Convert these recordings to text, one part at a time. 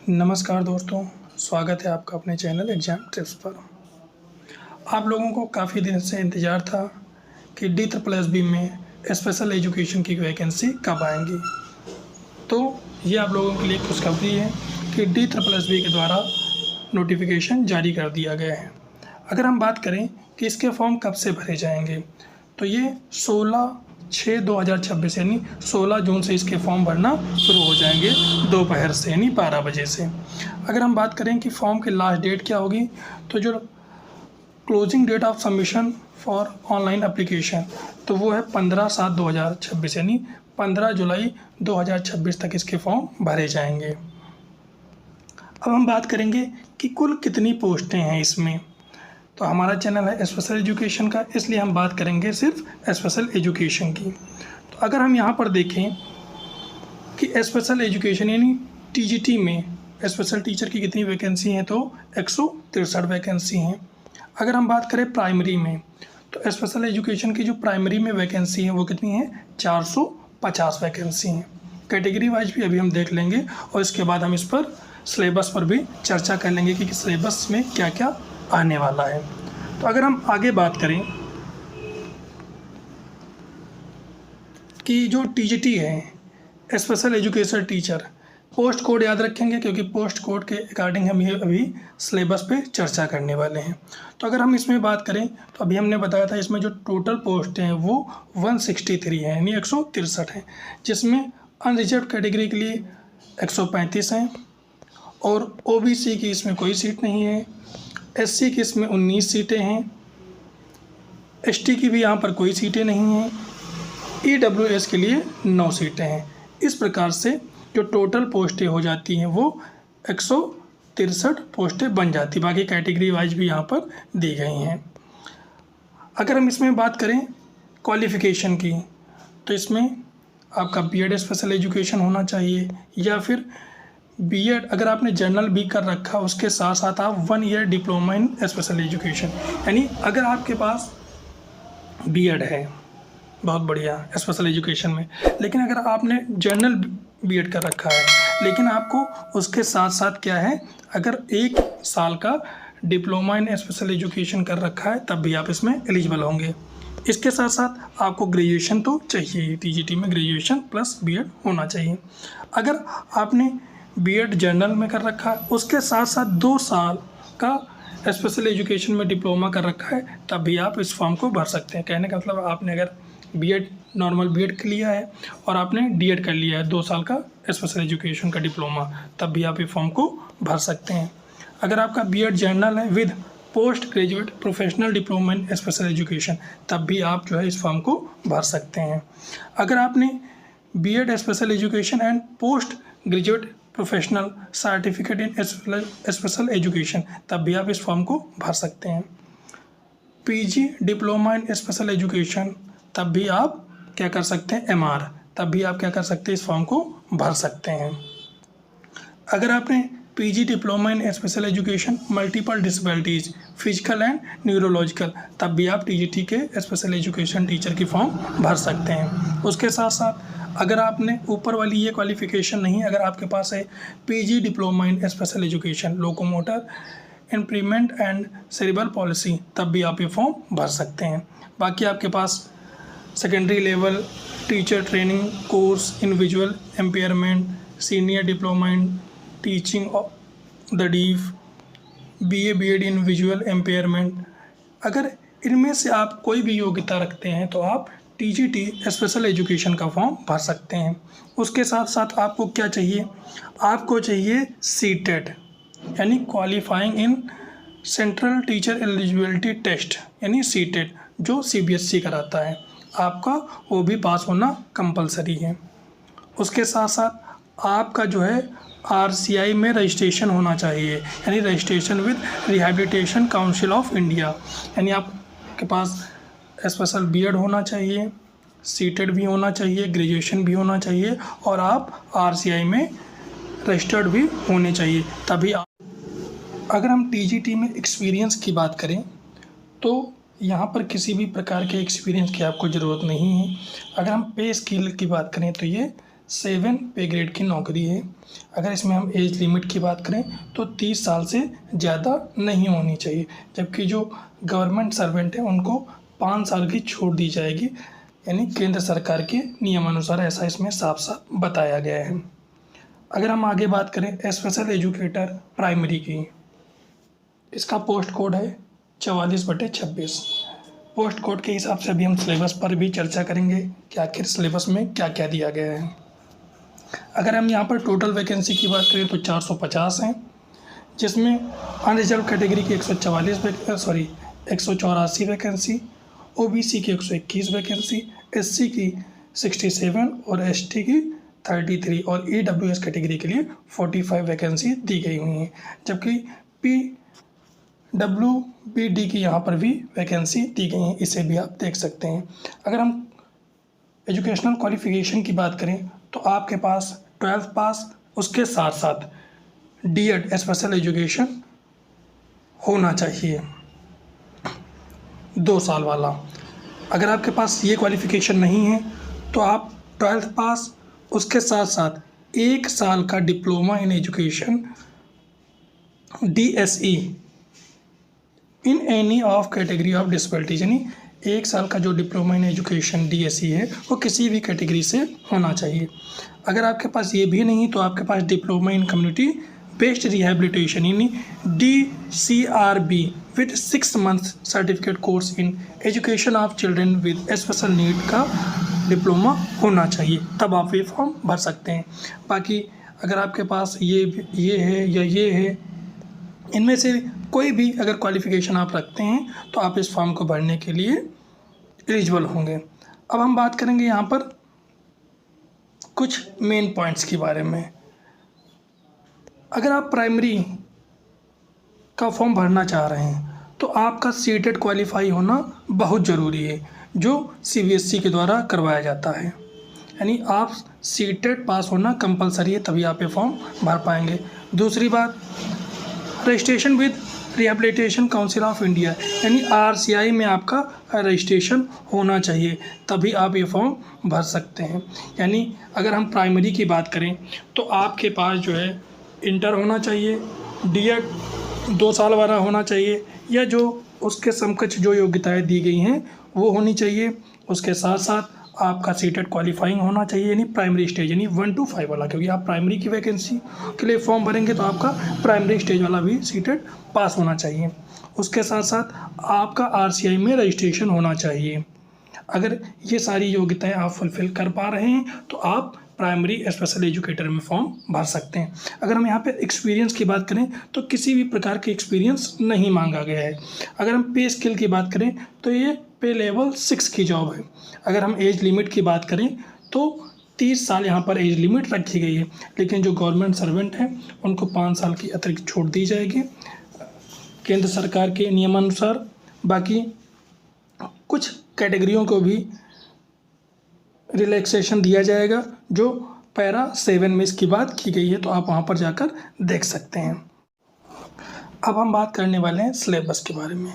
नमस्कार दोस्तों, स्वागत है आपका अपने चैनल एग्ज़ाम टिप्स पर। आप लोगों को काफ़ी दिन से इंतज़ार था कि D++ में स्पेशल एजुकेशन की वैकेंसी कब आएंगी। तो ये आप लोगों के लिए खुशखबरी है कि D++ के द्वारा नोटिफिकेशन जारी कर दिया गया है। अगर हम बात करें कि इसके फॉर्म कब से भरे जाएंगे, तो ये 16/6/2026 यानी 16 जून से इसके फॉर्म भरना शुरू हो जाएंगे दोपहर से यानी 12 बजे से। अगर हम बात करें कि फॉर्म की लास्ट डेट क्या होगी, तो जो closing date of submission for online application तो वो है 15/7/2026 यानी 15 जुलाई 2026 तक इसके फॉर्म भरे जाएंगे। अब हम बात करेंगे कि कुल कितनी पोस्टें हैं इसमें। तो हमारा चैनल है स्पेशल एजुकेशन का, इसलिए हम बात करेंगे सिर्फ स्पेशल एजुकेशन की। तो अगर हम यहाँ पर देखें कि स्पेशल एजुकेशन यानी TGT में स्पेशल टीचर की कितनी वैकेंसी हैं, तो 163 वैकेंसी हैं। अगर हम बात करें प्राइमरी में, तो स्पेशल एजुकेशन की जो प्राइमरी में वैकेंसी है वो कितनी है, 450 वैकेंसी हैं। कैटेगरी वाइज भी अभी हम देख लेंगे और इसके बाद हम इस पर सिलेबस पर भी चर्चा कर लेंगे कि सिलेबस में क्या क्या आने वाला है। तो अगर हम आगे बात करें कि जो TGT है special education teacher, post code याद रखेंगे क्योंकि पोस्ट कोड के अकॉर्डिंग हम ये अभी सिलेबस पे चर्चा करने वाले हैं। तो अगर हम इसमें बात करें तो अभी हमने बताया था इसमें जो टोटल पोस्ट हैं वो 163 हैं यानी 163 हैं, जिसमें अनरिजर्व कैटेगरी के लिए 135 हैं और OBC की इसमें कोई सीट नहीं है, SC की इसमें 19 सीटें हैं, ST की भी यहाँ पर कोई सीटें नहीं हैं, EWS के लिए 9 सीटें हैं। इस प्रकार से जो टोटल पोस्टें हो जाती हैं वो 163 पोस्टें बन जाती, बाकी कैटेगरी वाइज भी यहाँ पर दी गई हैं। अगर हम इसमें बात करें क्वालिफ़िकेशन की, तो इसमें आपका BEd स्पेशल एजुकेशन होना चाहिए या फिर BEd अगर आपने जनरल भी कर रखा उसके साथ साथ आप 1 year diploma in special education, यानी अगर आपके पास BEd है बहुत बढ़िया स्पेशल एजुकेशन में, लेकिन अगर आपने जनरल BEd कर रखा है लेकिन आपको उसके साथ साथ क्या है, अगर 1 साल का डिप्लोमा इन स्पेशल एजुकेशन कर रखा है तब भी आप इसमें एलिजिबल होंगे। इसके साथ साथ आपको ग्रेजुएशन तो चाहिए ही, TGT में ग्रेजुएशन प्लस BEd होना चाहिए। अगर आपने BEd जनरल में कर रखा है उसके साथ साथ 2 साल का स्पेशल एजुकेशन में डिप्लोमा कर रखा है तब भी आप इस फॉर्म को भर सकते हैं। कहने का मतलब आपने अगर नॉर्मल BEd कर लिया है और आपने DEd कर लिया है 2 साल का स्पेशल एजुकेशन का डिप्लोमा, तब भी आप इस फॉर्म को भर सकते हैं। अगर आपका BEd जनरल है with post graduate professional diploma in special education, तब भी आप जो है इस फॉर्म को भर सकते हैं। अगर आपने BEd special education and post graduate professional certificate in special education, तब भी आप इस फॉर्म को भर सकते हैं। PG diploma in special education, तब भी आप क्या कर सकते हैं, MR, तब भी आप क्या कर सकते हैं, इस फॉर्म को भर सकते हैं। अगर आपने PG diploma in special education multiple disabilities physical and neurological, तब भी आप TGT के स्पेशल एजुकेशन टीचर की फॉर्म भर सकते हैं। उसके साथ साथ अगर आपने ऊपर वाली ये क्वालिफ़िकेशन नहीं, अगर आपके पास है PG diploma in special education locomotor improvement and cerebral policy, तब भी आप ये फॉर्म भर सकते हैं। बाकी आपके पास secondary level teacher training course in visual impairment, senior diploma in teaching the deaf, BEd in visual impairment, अगर इनमें से आप कोई भी योग्यता रखते हैं तो आप TGT स्पेशल एजुकेशन का फॉर्म भर सकते हैं। उसके साथ साथ आपको क्या चाहिए, आपको चाहिए CTET यानी qualifying in central teacher eligibility test यानी CTET, जो CBSE कराता है, आपका वो भी पास होना कंपलसरी है। उसके साथ साथ आपका जो है RCI में रजिस्ट्रेशन होना चाहिए यानी registration with rehabilitation council of India, यानी आपके पास स्पेशल BEd होना चाहिए, CTET भी होना चाहिए, ग्रेजुएशन भी होना चाहिए और आप RCI में रजिस्टर्ड भी होने चाहिए, तभी आप। अगर हम TGT में एक्सपीरियंस की बात करें तो यहाँ पर किसी भी प्रकार के एक्सपीरियंस की आपको ज़रूरत नहीं है। अगर हम पे स्केल की बात करें तो ये 7 पे ग्रेड की नौकरी है। अगर इसमें हम एज लिमिट की बात करें तो 30 साल से ज़्यादा नहीं होनी चाहिए, जबकि जो गवर्नमेंट सर्वेंट है उनको 5 साल की छूट दी जाएगी, यानी केंद्र सरकार के नियमानुसार ऐसा इसमें साफ साफ बताया गया है। अगर हम आगे बात करें स्पेशल एजुकेटर प्राइमरी की, इसका पोस्ट कोड है 44/26। पोस्ट कोड के हिसाब से अभी हम सिलेबस पर भी चर्चा करेंगे कि आखिर सिलेबस में क्या क्या दिया गया है। अगर हम यहाँ पर टोटल वैकेंसी की बात करें तो 450 हैं, जिसमें अनरिजर्व कैटेगरी की 184 वैकेंसी, ओबीसी की 121 वैकेंसी, एससी की 67 और एसटी की 33 और ईडब्ल्यूएस कैटेगरी के लिए 45 वैकेंसी दी गई हुई हैं, जबकि PWBD की यहाँ पर भी वैकेंसी दी गई हैं, इसे भी आप देख सकते हैं। अगर हम एजुकेशनल क्वालिफ़िकेशन की बात करें तो आपके पास 12th पास, उसके साथ साथ D.Ed स्पेशल एजुकेशन होना चाहिए 2 साल वाला। अगर आपके पास ये क्वालिफ़िकेशन नहीं है तो आप 12th पास, उसके साथ साथ 1 साल का diploma in education DSE in any of category of disabilities, यानी 1 साल का जो डिप्लोमा इन एजुकेशन DSE है वो किसी भी कैटेगरी से होना चाहिए। अगर आपके पास ये भी नहीं तो आपके पास diploma in community based rehabilitation यानी DCRB with 6 months certificate course in education of children with special need का डिप्लोमा होना चाहिए, तब आप ये फॉर्म भर सकते हैं। बाकी अगर आपके पास ये है या ये है, इनमें से कोई भी अगर क्वालिफ़िकेशन आप रखते हैं तो आप इस फॉर्म को भरने के लिए एलिजिबल होंगे। अब हम बात करेंगे यहाँ पर कुछ मेन पॉइंट्स के बारे में। अगर आप प्राइमरी का फॉर्म भरना चाह रहे हैं तो आपका सीटेट क्वालिफाई होना बहुत ज़रूरी है, जो CBSE के द्वारा करवाया जाता है, यानी आप सीटेट पास होना कंपलसरी है, तभी आप ये फॉर्म भर पाएंगे। दूसरी बात, registration with rehabilitation council of India यानी RCI में आपका रजिस्ट्रेशन होना चाहिए, तभी आप ये फॉर्म भर सकते हैं। यानी अगर हम प्राइमरी की बात करें तो आपके पास जो है इंटर होना चाहिए, D.Ed 2 साल वाला होना चाहिए, या जो उसके समकक्ष जो योग्यताएं दी गई हैं वो होनी चाहिए। उसके साथ साथ आपका सीटेट क्वालिफाइंग होना चाहिए, यानी प्राइमरी स्टेज यानी 1 to 5 वाला, क्योंकि आप प्राइमरी की वैकेंसी के लिए फॉर्म भरेंगे तो आपका प्राइमरी स्टेज वाला भी सीटेट पास होना चाहिए। उसके साथ साथ आपका RCI में रजिस्ट्रेशन होना चाहिए। अगर ये सारी योग्यताएं आप फुलफ़िल कर पा रहे हैं तो आप प्राइमरी स्पेशल एजुकेटर में फॉर्म भर सकते हैं। अगर हम यहाँ पे एक्सपीरियंस की बात करें तो किसी भी प्रकार की एक्सपीरियंस नहीं मांगा गया है। अगर हम पे स्केल की बात करें तो ये पे लेवल 6 की जॉब है। अगर हम एज लिमिट की बात करें तो 30 साल यहाँ पर एज लिमिट रखी गई है, लेकिन जो गवर्नमेंट सर्वेंट हैं उनको 5 साल की अतिरिक्त छूट दी जाएगी केंद्र सरकार के नियमानुसार। बाकी कुछ कैटेगरियों को भी रिलैक्सेशन दिया जाएगा, जो पैरा 7 में इसकी बात की गई है, तो आप वहाँ पर जाकर देख सकते हैं। अब हम बात करने वाले हैं सिलेबस के बारे में।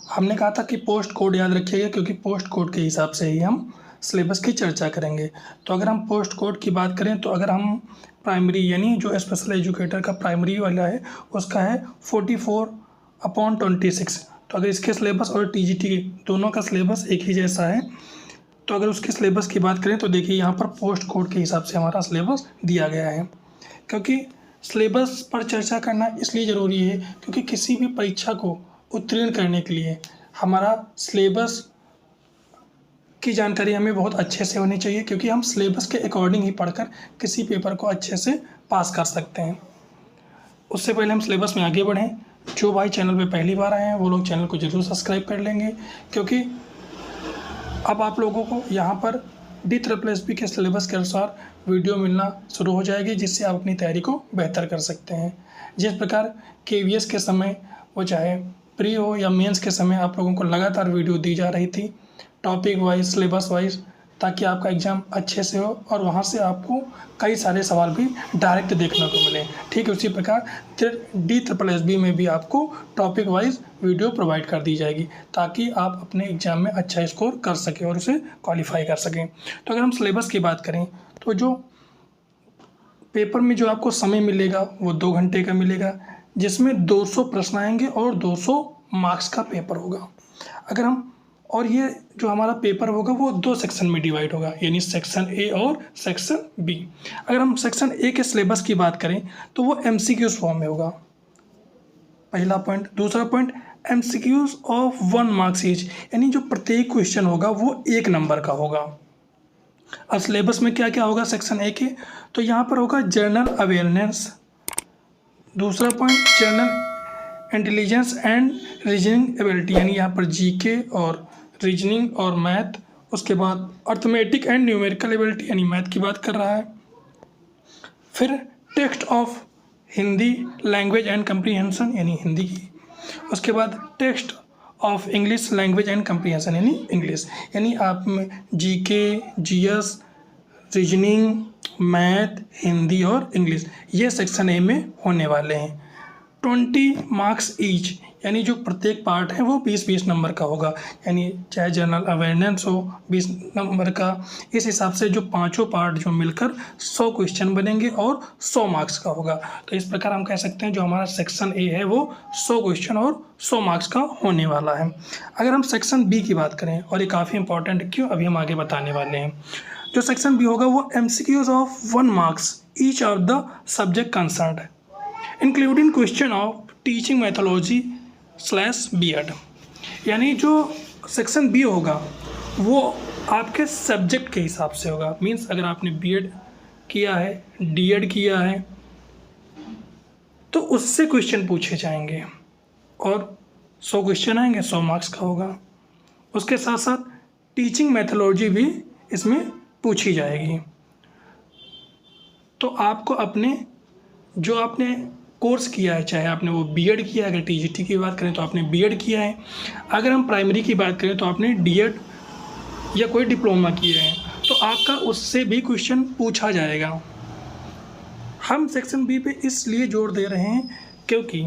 हमने कहा था कि पोस्ट कोड याद रखिएगा, क्योंकि पोस्ट कोड के हिसाब से ही हम सिलेबस की चर्चा करेंगे। तो अगर हम पोस्ट कोड की बात करें तो अगर हम प्राइमरी यानी जो स्पेशल एजुकेटर का प्राइमरी वाला है उसका है 44/26। तो अगर इसके सिलेबस और TGT दोनों का सिलेबस एक ही जैसा है, तो अगर उसके सिलेबस की बात करें तो देखिए यहाँ पर पोस्ट कोड के हिसाब से हमारा सिलेबस दिया गया है। क्योंकि सिलेबस पर चर्चा करना इसलिए ज़रूरी है क्योंकि किसी भी परीक्षा को उत्तीर्ण करने के लिए हमारा सिलेबस की जानकारी हमें बहुत अच्छे से होनी चाहिए, क्योंकि हम सिलेबस के अकॉर्डिंग ही पढ़कर किसी पेपर को अच्छे से पास कर सकते हैं। उससे पहले हम सिलेबस में आगे बढ़ें, जो भाई चैनल पे पहली बार आए हैं वो लोग चैनल को ज़रूर सब्सक्राइब कर लेंगे, क्योंकि अब आप लोगों को यहाँ पर D++ के सिलेबस के अनुसार वीडियो मिलना शुरू हो जाएगी, जिससे आप अपनी तैयारी को बेहतर कर सकते हैं। जिस प्रकार KVS के समय वो चाहे प्री हो या मेंस के समय आप लोगों को लगातार वीडियो दी जा रही थी टॉपिक वाइज, सिलेबस वाइज, ताकि आपका एग्ज़ाम अच्छे से हो और वहाँ से आपको कई सारे सवाल भी डायरेक्ट देखने को मिले। ठीक उसी प्रकार D++ में भी आपको टॉपिक वाइज वीडियो प्रोवाइड कर दी जाएगी, ताकि आप अपने एग्ज़ाम में अच्छा स्कोर कर सकें और उसे क्वालिफाई कर सकें। तो अगर हम सिलेबस की बात करें तो जो पेपर में जो आपको समय मिलेगा वो 2 घंटे का मिलेगा, जिसमें 200 प्रश्न आएंगे और 200 मार्क्स का पेपर होगा। अगर हम और ये जो हमारा पेपर होगा वो 2 सेक्शन में डिवाइड होगा, यानी सेक्शन ए और सेक्शन बी। अगर हम सेक्शन ए के सिलेबस की बात करें तो वो MCQs फॉर्म में होगा, पहला पॉइंट। दूसरा point, MCQs of 1 marks each, यानी जो प्रत्येक क्वेश्चन होगा वो 1 नंबर का होगा। अब सिलेबस में क्या क्या होगा सेक्शन ए के, तो यहाँ पर होगा जनरल अवेयरनेस। दूसरा point, general intelligence and reasoning ability, यानी यहाँ पर GK और रीजनिंग और मैथ। उसके बाद अर्थमेटिक एंड न्यूमेरिकल एबिलिटी, यानी मैथ की बात कर रहा है। फिर text of Hindi language and comprehension, यानी हिंदी की। उसके बाद text of English language and comprehension, यानी इंग्लिश। यानी आप में GK, GS, reasoning, math, Hindi और इंग्लिश, ये सेक्शन ए में होने वाले हैं। 20 मार्क्स ईच, यानी जो प्रत्येक पार्ट है वो 20-20 नंबर का होगा, यानी चाहे जनरल अवेयरनेस हो 20 नंबर का। इस हिसाब से जो पांचों पार्ट जो मिलकर 100 क्वेश्चन बनेंगे और 100 मार्क्स का होगा। तो इस प्रकार हम कह सकते हैं जो हमारा सेक्शन ए है वो 100 क्वेश्चन और 100 मार्क्स का होने वाला है। अगर हम सेक्शन बी की बात करें, और ये काफ़ी इंपॉर्टेंट क्यों, अभी हम आगे बताने वाले हैं। जो सेक्शन बी होगा वो MCQs of 1 marks each of the subject concerned, including question of teaching methodology /B.Ed, यानी जो सेक्शन बी होगा वो आपके सब्जेक्ट के हिसाब से होगा। मीन्स अगर आपने B.Ed किया है, D.Ed किया है, तो उससे क्वेश्चन पूछे जाएंगे और 100 क्वेश्चन आएंगे, 100 मार्क्स का होगा। उसके साथ साथ टीचिंग मैथोलॉजी भी इसमें पूछी जाएगी। तो आपको अपने जो आपने कोर्स किया है, चाहे आपने वो B.Ed किया है, अगर TGT की बात करें तो आपने B.Ed किया है, अगर हम प्राइमरी की बात करें तो आपने D.Ed या कोई डिप्लोमा किया है, तो आपका उससे भी क्वेश्चन पूछा जाएगा। हम सेक्शन बी पे इसलिए जोर दे रहे हैं क्योंकि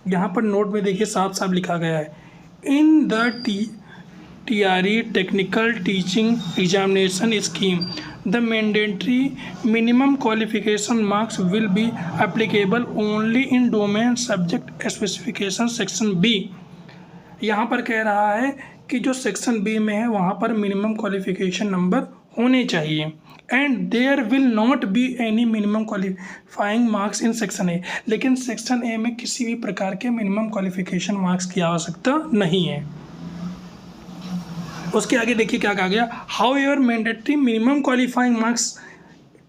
यहाँ पर नोट में देखिए साफ साफ लिखा गया है, in the TRE technical teaching examination scheme the mandatory minimum qualification marks will be applicable only in domain subject specification section B। यहाँ पर कह रहा है कि जो सेक्शन बी में है वहाँ पर मिनिमम क्वालिफिकेशन नंबर होने चाहिए, and there will not be any minimum qualifying marks in section A. लेकिन सेक्शन ए में किसी भी प्रकार के मिनिमम क्वालिफिकेशन मार्क्स की आवश्यकता नहीं है। उसके आगे देखिए क्या कहा गया, how ever mandatory minimum qualifying marks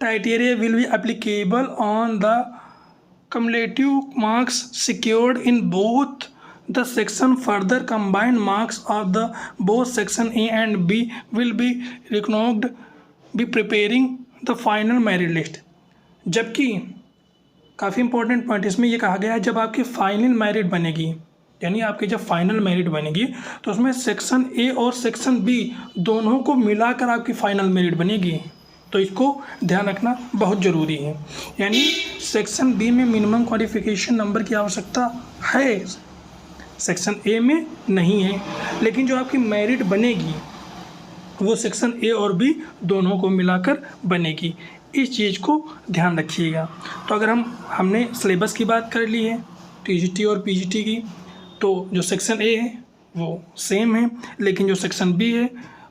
criteria will be applicable on the cumulative marks secured in both the section. Further combined marks of the both section A and B will be recognized be preparing the final merit list। जबकि काफ़ी important point इसमें ये कहा गया है, जब आपकी final merit बनेगी, यानी आपकी जब फाइनल मेरिट बनेगी तो उसमें सेक्शन ए और सेक्शन बी दोनों को मिलाकर आपकी फाइनल मेरिट बनेगी। तो इसको ध्यान रखना बहुत ज़रूरी है। यानी सेक्शन बी में मिनिमम क्वालिफिकेशन नंबर की आवश्यकता है, सेक्शन ए में नहीं है, लेकिन जो आपकी मेरिट बनेगी वो सेक्शन ए और बी दोनों को मिलाकर बनेगी। इस चीज़ को ध्यान रखिएगा। तो अगर हमने सिलेबस की बात कर ली है TGT और PGT की, तो जो सेक्शन ए है वो सेम है, लेकिन जो सेक्शन बी है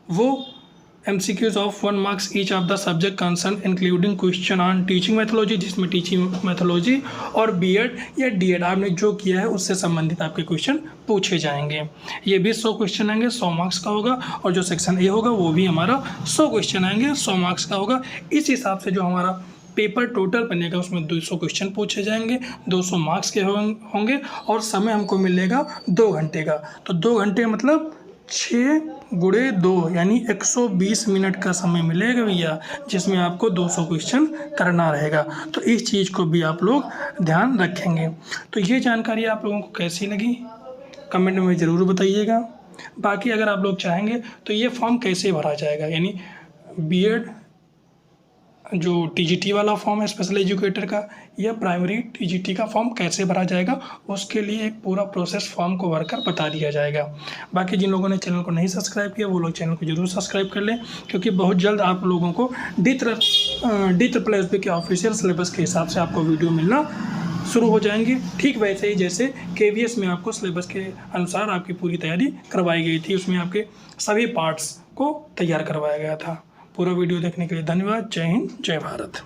वो MCQs of 1 marks each of the subject concern including question on teaching methodology, जिसमें टीचिंग मैथोलॉजी और B.Ed या D.Ed आपने जो किया है उससे संबंधित आपके क्वेश्चन पूछे जाएंगे। ये भी 100 क्वेश्चन आएंगे, 100 मार्क्स का होगा, और जो सेक्शन ए होगा वो भी हमारा 100 क्वेश्चन आएंगे, 100 मार्क्स का होगा। इस हिसाब से जो हमारा पेपर टोटल बनेगा उसमें 200 क्वेश्चन पूछे जाएंगे, 200 मार्क्स के होंगे, और समय हमको मिलेगा 2 घंटे का। तो 2 घंटे मतलब 6 × 2 यानी 120 मिनट का समय मिलेगा भैया, जिसमें आपको 200 क्वेश्चन करना रहेगा। तो इस चीज़ को भी आप लोग ध्यान रखेंगे। तो ये जानकारी आप लोगों को कैसी लगी कमेंट में ज़रूर बताइएगा। बाकी अगर आप लोग चाहेंगे तो ये फॉर्म कैसे भरा जाएगा, यानी B.Ed जो टीजीटी वाला फॉर्म है स्पेशल एजुकेटर का या प्राइमरी टीजीटी का फॉर्म कैसे भरा जाएगा, उसके लिए एक पूरा प्रोसेस फॉर्म को भरकर बता दिया जाएगा। बाकी जिन लोगों ने चैनल को नहीं सब्सक्राइब किया वो लोग चैनल को जरूर सब्सक्राइब कर लें, क्योंकि बहुत जल्द आप लोगों को डी के ऑफिशियल सिलेबस के हिसाब से आपको वीडियो मिलना शुरू हो जाएंगे। ठीक वैसे ही जैसे केवीएस में आपको सिलेबस के अनुसार आपकी पूरी तैयारी करवाई गई थी, उसमें आपके सभी पार्ट्स को तैयार करवाया गया था। पूरा वीडियो देखने के लिए धन्यवाद। जय हिंद, जय भारत।